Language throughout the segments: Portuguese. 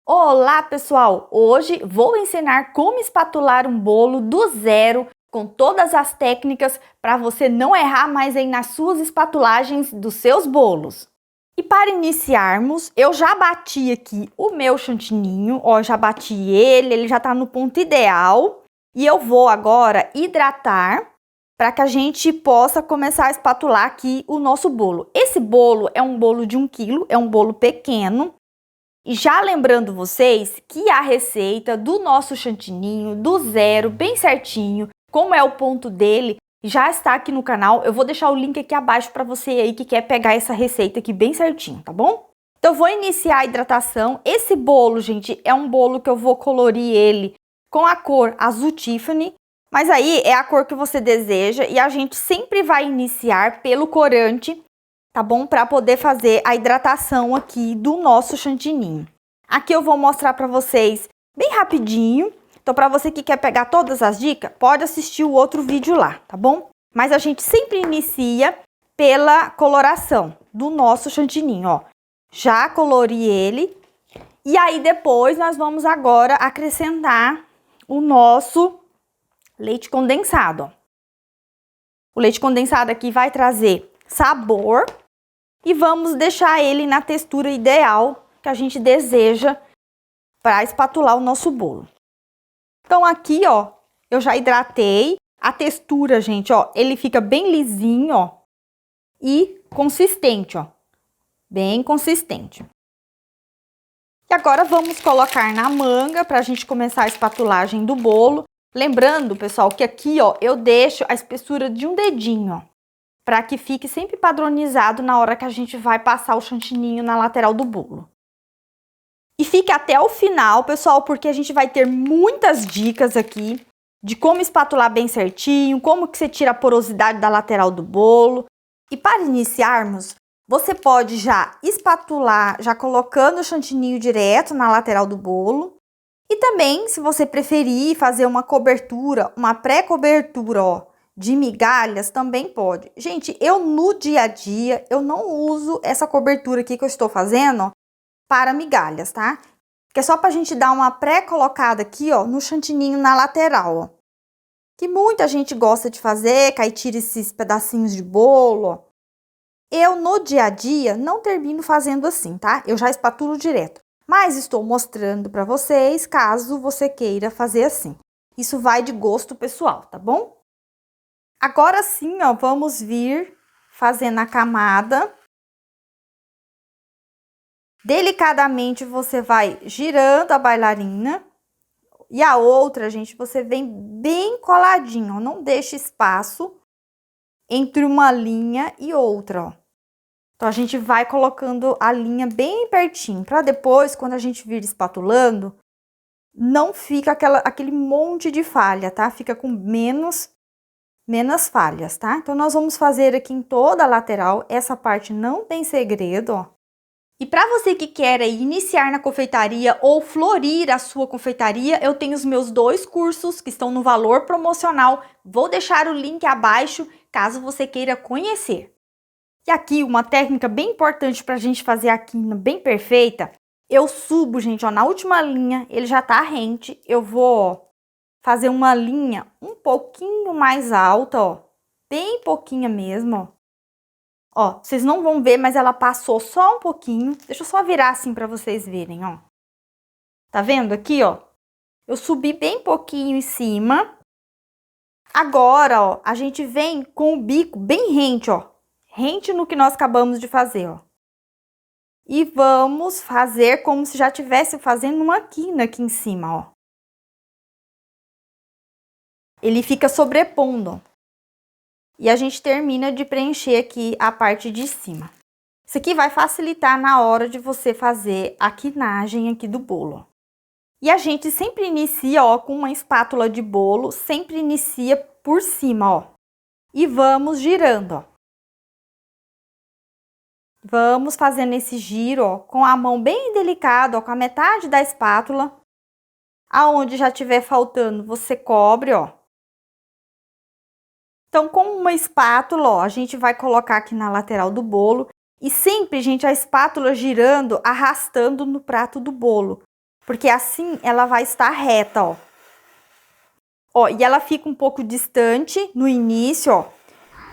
Olá, pessoal! Hoje vou ensinar como espatular um bolo do zero com todas as técnicas para você não errar mais aí nas suas espatulagens dos seus bolos. E para iniciarmos, eu já bati aqui o meu chantininho, ó, já bati ele já tá no ponto ideal. E eu vou agora hidratar para que a gente possa começar a espatular aqui o nosso bolo. Esse bolo é um bolo de 1 quilo, é um bolo pequeno. E já lembrando vocês que a receita do nosso chantininho do zero, bem certinho, como é o ponto dele, já está aqui no canal. Eu vou deixar o link aqui abaixo para você aí que quer pegar essa receita aqui bem certinho, tá bom? Então eu vou iniciar a hidratação. Esse bolo, gente, é um bolo que eu vou colorir ele com a cor azul Tiffany, mas aí é a cor que você deseja e a gente sempre vai iniciar pelo corante, tá bom? Para poder fazer a hidratação aqui do nosso chantininho. Aqui eu vou mostrar para vocês bem rapidinho. Então, para você que quer pegar todas as dicas, pode assistir o outro vídeo lá, tá bom? Mas a gente sempre inicia pela coloração do nosso chantininho, ó. Já colori ele. E aí, depois, nós vamos agora acrescentar o nosso leite condensado, ó. O leite condensado aqui vai trazer sabor. E vamos deixar ele na textura ideal que a gente deseja para espatular o nosso bolo. Então aqui, ó, eu já hidratei. A textura, gente, ó, ele fica bem lisinho, ó, e consistente, ó, bem consistente. E agora vamos colocar na manga para a gente começar a espatulagem do bolo. Lembrando, pessoal, que aqui, ó, eu deixo a espessura de um dedinho, ó, para que fique sempre padronizado na hora que a gente vai passar o chantininho na lateral do bolo. E fique até o final, pessoal, porque a gente vai ter muitas dicas aqui de como espatular bem certinho, como que você tira a porosidade da lateral do bolo. E para iniciarmos, você pode já espatular, já colocando o chantininho direto na lateral do bolo. E também, se você preferir fazer uma cobertura, uma pré-cobertura, ó, de migalhas, também pode. Gente, eu no dia a dia, eu não uso essa cobertura aqui que eu estou fazendo, ó, para migalhas, tá? Que é só pra gente dar uma pré-colocada aqui, ó, no chantininho na lateral, ó. Que muita gente gosta de fazer, que aí tira esses pedacinhos de bolo, ó. Eu, no dia a dia, não termino fazendo assim, tá? Eu já espatulo direto. Mas estou mostrando pra vocês, caso você queira fazer assim. Isso vai de gosto pessoal, tá bom? Agora sim, ó, vamos vir fazendo a camada. Delicadamente você vai girando a bailarina. E a outra, gente, você vem bem coladinho, ó, não deixa espaço entre uma linha e outra, ó. Então, a gente vai colocando a linha bem pertinho, para depois, quando a gente vir espatulando, não fica aquele monte de falha, tá? Fica com menos falhas, tá? Então, nós vamos fazer aqui em toda a lateral. Essa parte não tem segredo, ó. E para você que quer iniciar na confeitaria ou florir a sua confeitaria, eu tenho os meus 2 cursos que estão no valor promocional. Vou deixar o link abaixo, caso você queira conhecer. E aqui, uma técnica bem importante para a gente fazer a quina bem perfeita. Eu subo, gente, ó, na última linha, ele já tá rente. Eu vou, ó, fazer uma linha um pouquinho mais alta, ó, bem pouquinha mesmo, ó. Ó, vocês não vão ver, mas ela passou só um pouquinho. Deixa eu só virar assim para vocês verem, ó. Tá vendo aqui, ó? Eu subi bem pouquinho em cima. Agora, ó, a gente vem com o bico bem rente, ó. Rente no que nós acabamos de fazer, ó. E vamos fazer como se já tivesse fazendo uma quina aqui em cima, ó. Ele fica sobrepondo, ó. E a gente termina de preencher aqui a parte de cima. Isso aqui vai facilitar na hora de você fazer a quinagem aqui do bolo. E a gente sempre inicia, ó, com uma espátula de bolo, sempre inicia por cima, ó. E vamos girando, ó. Vamos fazendo esse giro, ó, com a mão bem delicada, ó, com a metade da espátula. Aonde já tiver faltando, você cobre, ó. Então, com uma espátula, ó, a gente vai colocar aqui na lateral do bolo. E sempre, gente, a espátula girando, arrastando no prato do bolo. porque assim ela vai estar reta, ó. Ó, e ela fica um pouco distante no início, ó.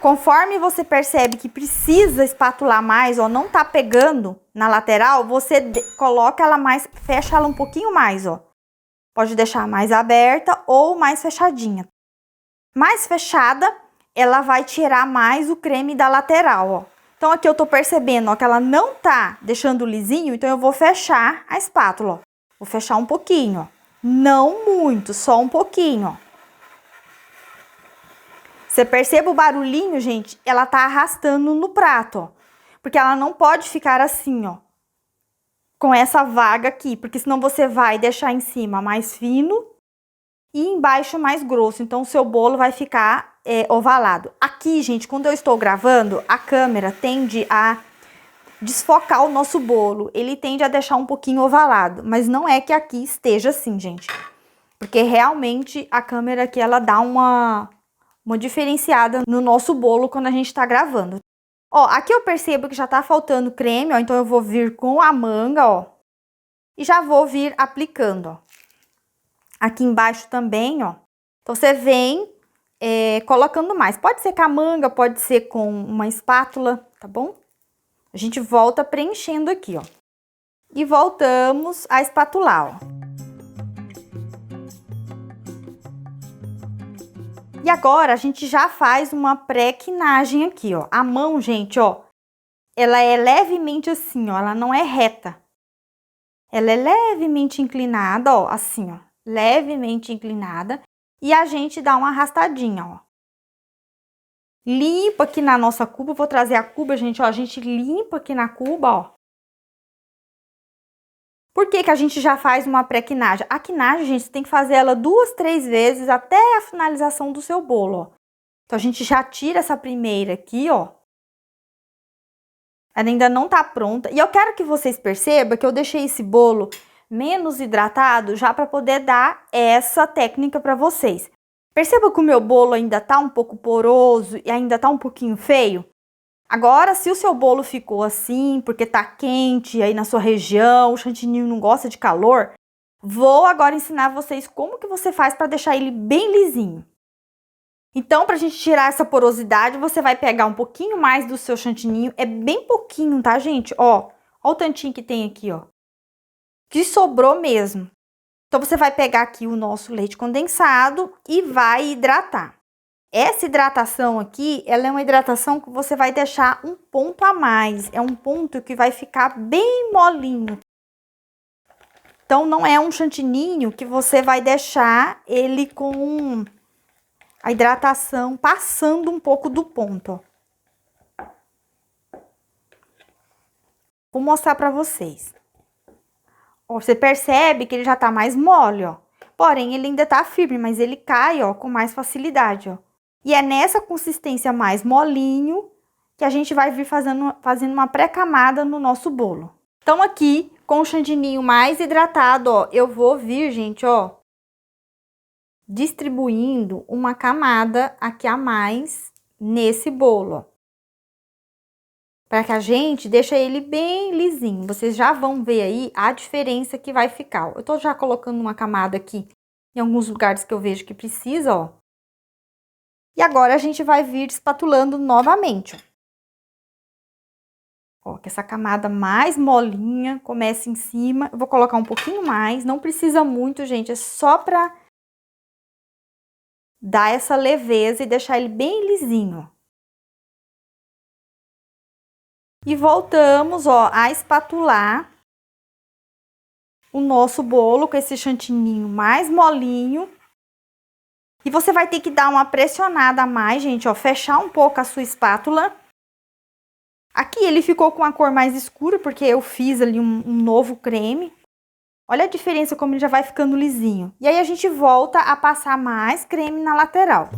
Conforme você percebe que precisa espatular mais, ó, não tá pegando na lateral, você coloca ela mais, fecha ela um pouquinho mais, ó. Pode deixar mais aberta ou mais fechadinha. Mais fechada, ela vai tirar mais o creme da lateral, ó. Então, aqui eu tô percebendo, ó, que ela não tá deixando lisinho, então eu vou fechar a espátula, ó. Vou fechar um pouquinho, ó. Não muito, só um pouquinho, ó. Você percebe o barulhinho, gente? Ela tá arrastando no prato, ó. Porque ela não pode ficar assim, ó. Com essa vaga aqui, porque senão você vai deixar em cima mais fino e embaixo mais grosso. Então, o seu bolo vai ficar ovalado. Aqui, gente, quando eu estou gravando, a câmera tende a desfocar o nosso bolo. Ele tende a deixar um pouquinho ovalado. Mas não é que aqui esteja assim, gente. Porque realmente a câmera aqui, ela dá uma diferenciada no nosso bolo quando a gente tá gravando. Ó, aqui eu percebo que já tá faltando creme, ó, então eu vou vir com a manga, ó, e já vou vir aplicando, ó. Aqui embaixo também, ó. Então, você vem colocando mais. Pode ser com a manga, pode ser com uma espátula, tá bom? A gente volta preenchendo aqui, ó. E voltamos a espatular, ó. E agora, a gente já faz uma pré-quinagem aqui, ó. A mão, gente, ó, ela é levemente assim, ó, ela não é reta. Ela é levemente inclinada, ó, assim, ó, levemente inclinada. E a gente dá uma arrastadinha, ó. Limpa aqui na nossa cuba, vou trazer a cuba, gente, ó, a gente limpa aqui na cuba, ó. Por que que a gente já faz uma pré-quinagem? A quinagem, gente, você tem que fazer ela 2, 3 vezes até a finalização do seu bolo, ó. Então, a gente já tira essa primeira aqui, ó. Ela ainda não tá pronta. E eu quero que vocês percebam que eu deixei esse bolo menos hidratado já para poder dar essa técnica para vocês. Perceba que o meu bolo ainda tá um pouco poroso e ainda tá um pouquinho feio. Agora, se o seu bolo ficou assim, porque tá quente aí na sua região, o chantininho não gosta de calor, vou agora ensinar vocês como que você faz para deixar ele bem lisinho. Então, pra gente tirar essa porosidade, você vai pegar um pouquinho mais do seu chantininho, é bem pouquinho, tá, gente? Ó o tantinho que tem aqui, ó, que sobrou mesmo. Então, você vai pegar aqui o nosso leite condensado e vai hidratar. Essa hidratação aqui, ela é uma hidratação que você vai deixar um ponto a mais. É um ponto que vai ficar bem molinho. Então, não é um chantininho que você vai deixar ele com a hidratação passando um pouco do ponto, ó. Vou mostrar pra vocês. Ó, você percebe que ele já tá mais mole, ó. Porém, ele ainda tá firme, mas ele cai, ó, com mais facilidade, ó. E é nessa consistência mais molinho que a gente vai vir fazendo uma pré-camada no nosso bolo. Então, aqui, com o chantininho mais hidratado, ó, eu vou vir, gente, ó, distribuindo uma camada aqui a mais nesse bolo, ó. Para que a gente deixe ele bem lisinho. Vocês já vão ver aí a diferença que vai ficar. Eu tô já colocando uma camada aqui em alguns lugares que eu vejo que precisa, ó. E agora, a gente vai vir espatulando novamente, ó. Ó, que essa camada mais molinha começa em cima. Eu vou colocar um pouquinho mais, não precisa muito, gente. É só pra dar essa leveza e deixar ele bem lisinho. E voltamos, ó, a espatular o nosso bolo com esse chantininho mais molinho. E você vai ter que dar uma pressionada a mais, gente, ó, fechar um pouco a sua espátula. Aqui ele ficou com a cor mais escura, porque eu fiz ali um novo creme. Olha a diferença como ele já vai ficando lisinho. E aí, a gente volta a passar mais creme na lateral.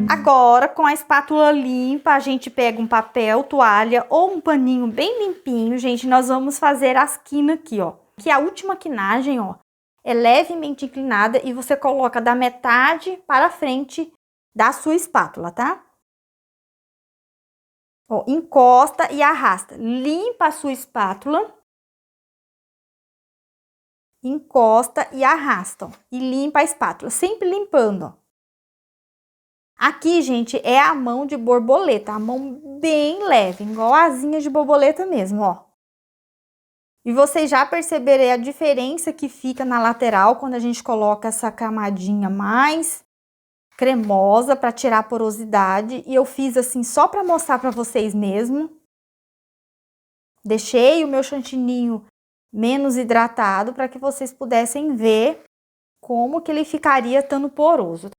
Agora, com a espátula limpa, a gente pega um papel, toalha ou um paninho bem limpinho, gente, nós vamos fazer as quinas aqui, ó. Que a última quinagem, ó, é levemente inclinada e você coloca da metade para frente da sua espátula, tá? Ó, encosta e arrasta. Limpa a sua espátula. Encosta e arrasta, ó, e limpa a espátula, sempre limpando, ó. Aqui, gente, é a mão de borboleta, a mão bem leve, igual a asinha de borboleta mesmo, ó. E vocês já perceberam a diferença que fica na lateral quando a gente coloca essa camadinha mais cremosa para tirar a porosidade. E eu fiz assim só para mostrar para vocês mesmo. Deixei o meu chantininho menos hidratado para que vocês pudessem ver como que ele ficaria estando poroso.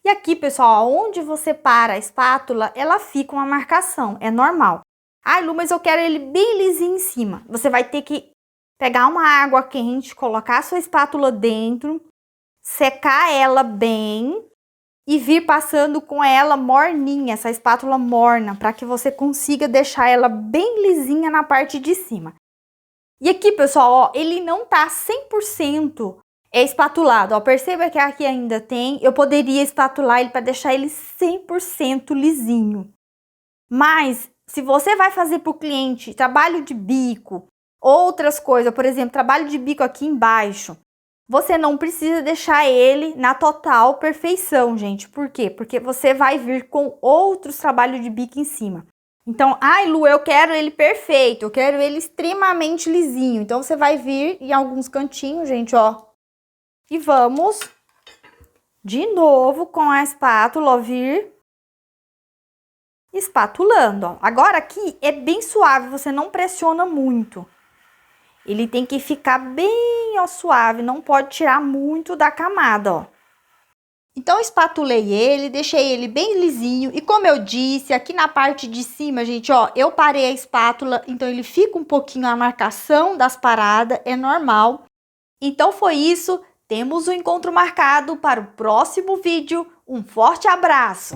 E aqui, pessoal, onde você para a espátula, ela fica uma marcação, é normal. Ai, Lu, mas eu quero ele bem lisinho em cima. Você vai ter que pegar uma água quente, colocar a sua espátula dentro, secar ela bem e vir passando com ela morninha, essa espátula morna, para que você consiga deixar ela bem lisinha na parte de cima. E aqui, pessoal, ó, ele não tá 100% espatulado, ó, perceba que aqui ainda tem, eu poderia espatular ele para deixar ele 100% lisinho. Mas, se você vai fazer para o cliente trabalho de bico, outras coisas, por exemplo, trabalho de bico aqui embaixo, você não precisa deixar ele na total perfeição, gente. Por quê? Porque você vai vir com outros trabalhos de bico em cima. Então, ai, Lu, eu quero ele perfeito, eu quero ele extremamente lisinho. Então, você vai vir em alguns cantinhos, gente, ó. E vamos, de novo, com a espátula, ó, vir espatulando, ó. Agora aqui é bem suave, você não pressiona muito. Ele tem que ficar bem, ó, suave, não pode tirar muito da camada, ó. Então, espatulei ele, deixei ele bem lisinho. E como eu disse, aqui na parte de cima, gente, ó, eu parei a espátula, então ele fica um pouquinho a marcação das paradas, é normal. Então, foi isso. Temos o encontro marcado para o próximo vídeo. Um forte abraço!